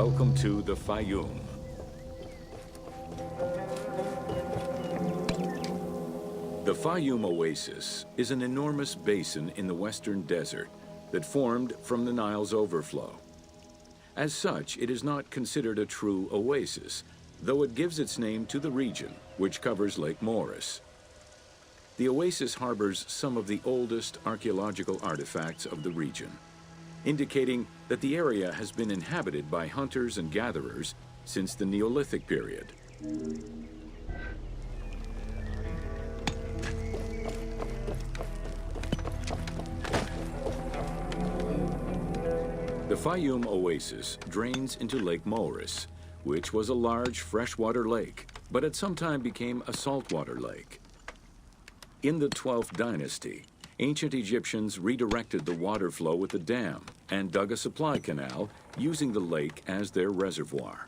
Welcome to the Fayoum. The Fayoum Oasis is an enormous basin in the western desert that formed from the Nile's overflow. As such, it is not considered a true oasis, though it gives its name to the region, which covers Lake Moeris. The oasis harbors some of the oldest archaeological artifacts of the region, indicating that the area has been inhabited by hunters and gatherers since the Neolithic period. The Fayoum Oasis drains into Lake Moeris, which was a large freshwater lake, but at some time became a saltwater lake. In the 12th dynasty, ancient Egyptians redirected the water flow with a dam and dug a supply canal using the lake as their reservoir.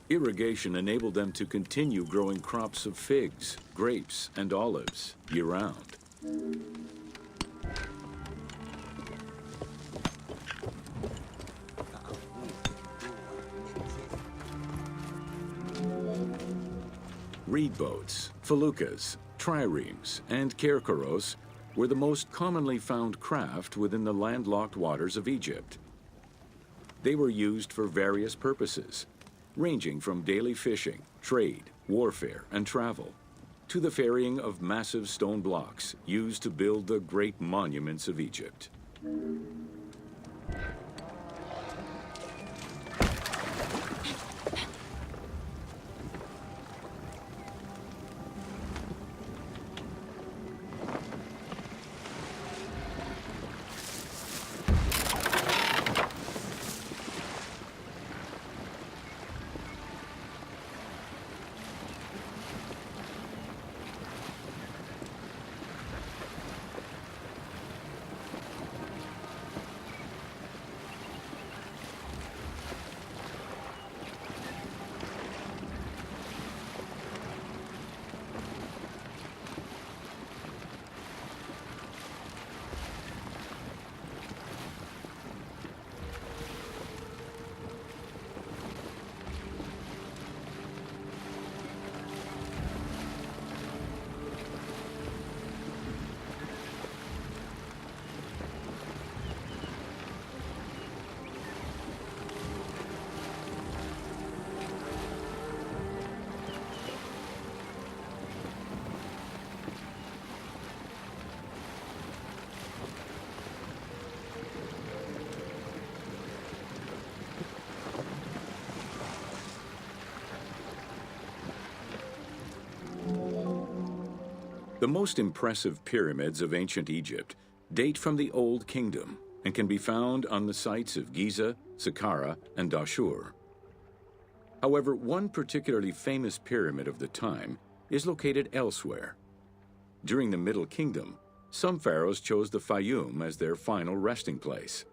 Irrigation enabled them to continue growing crops of figs, grapes, and olives year-round. Reed boats, feluccas, triremes, and kerkeros were the most commonly found craft within the landlocked waters of Egypt. They were used for various purposes, ranging from daily fishing, trade, warfare, and travel, to the ferrying of massive stone blocks used to build the great monuments of Egypt. The most impressive pyramids of ancient Egypt date from the Old Kingdom and can be found on the sites of Giza, Saqqara, and Dashur. However, one particularly famous pyramid of the time is located elsewhere. During the Middle Kingdom, some pharaohs chose the Fayoum as their final resting place.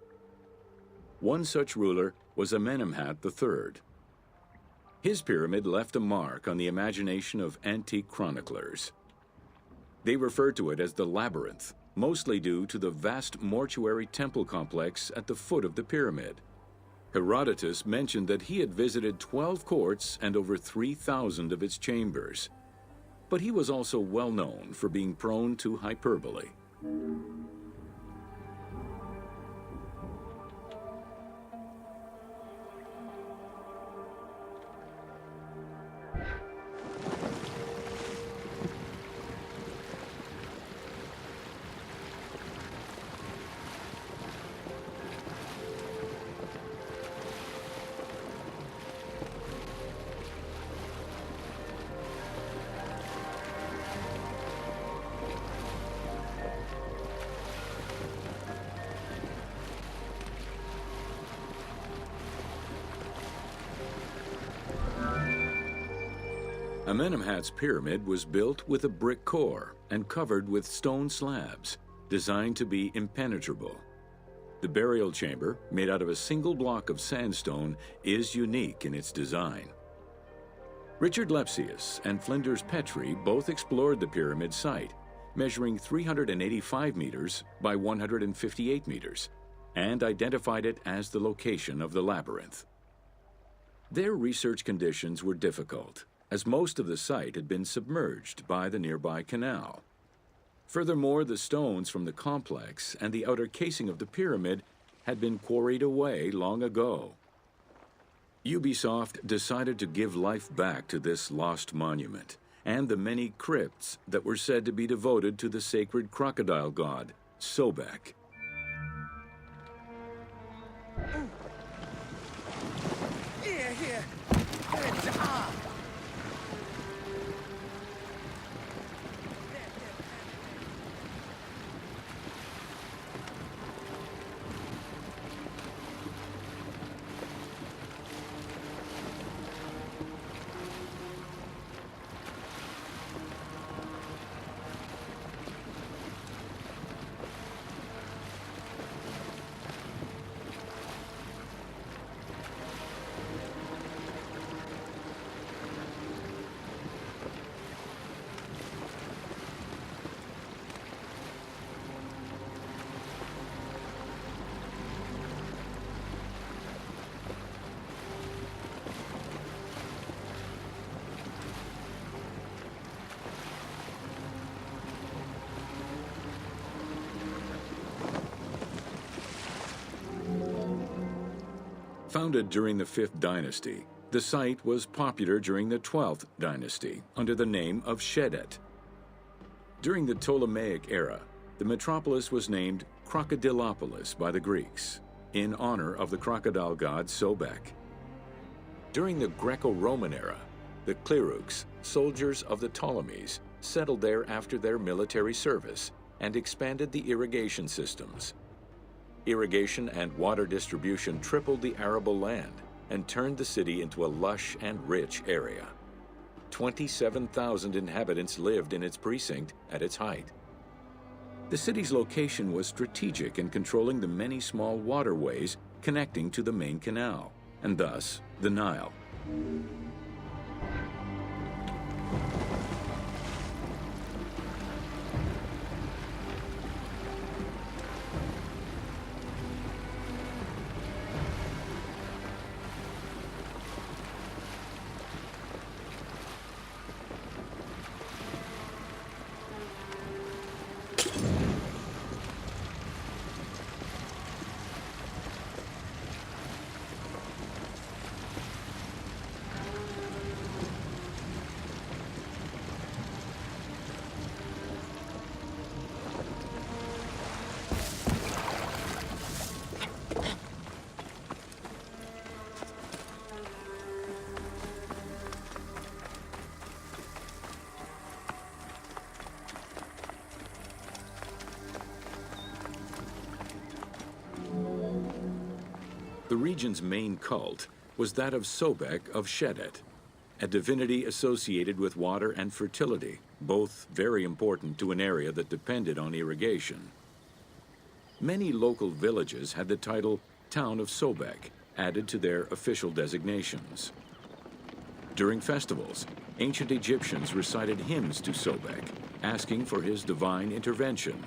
One such ruler was Amenemhat III. His pyramid left a mark on the imagination of antique chroniclers. They refer to it as the Labyrinth, mostly due to the vast mortuary temple complex at the foot of the pyramid. Herodotus mentioned that he had visited 12 courts and over 3,000 of its chambers. But he was also well known for being prone to hyperbole. Amenemhat's pyramid was built with a brick core and covered with stone slabs, designed to be impenetrable. The burial chamber, made out of a single block of sandstone, is unique in its design. Richard Lepsius and Flinders Petrie both explored the pyramid site, measuring 385 meters by 158 meters, and identified it as the location of the labyrinth. Their research conditions were difficult, as most of the site had been submerged by the nearby canal. Furthermore, the stones from the complex and the outer casing of the pyramid had been quarried away long ago. Ubisoft decided to give life back to this lost monument and the many crypts that were said to be devoted to the sacred crocodile god, Sobek. Here. Founded during the 5th dynasty, the site was popular during the 12th dynasty under the name of Shedet. During the Ptolemaic era, the metropolis was named Crocodilopolis by the Greeks, in honor of the crocodile god Sobek. During the Greco-Roman era, the Cleruks, soldiers of the Ptolemies, settled there after their military service and expanded the irrigation systems. Irrigation and water distribution tripled the arable land and turned the city into a lush and rich area. 27,000 inhabitants lived in its precinct at its height. The city's location was strategic in controlling the many small waterways connecting to the main canal, and thus the Nile. The region's main cult was that of Sobek of Shedet, a divinity associated with water and fertility, both very important to an area that depended on irrigation. Many local villages had the title Town of Sobek added to their official designations. During festivals, ancient Egyptians recited hymns to Sobek, asking for his divine intervention.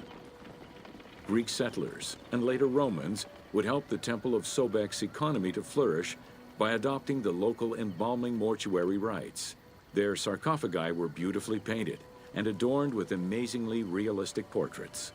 Greek settlers and later Romans would help the Temple of Sobek's economy to flourish by adopting the local embalming mortuary rites. Their sarcophagi were beautifully painted and adorned with amazingly realistic portraits.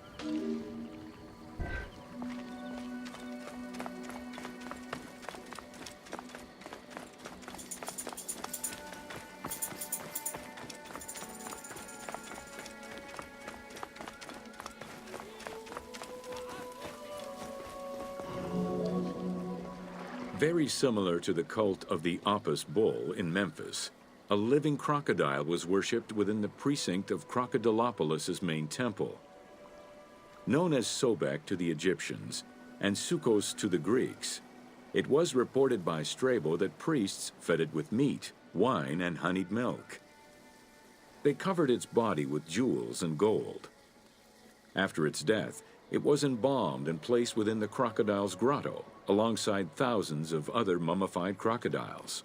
Very similar to the cult of the Apis bull in Memphis, a living crocodile was worshipped within the precinct of Crocodilopolis's main temple. Known as Sobek to the Egyptians and Sukkos to the Greeks, it was reported by Strabo that priests fed it with meat, wine, and honeyed milk. They covered its body with jewels and gold. After its death, it was embalmed and placed within the crocodile's grotto, alongside thousands of other mummified crocodiles.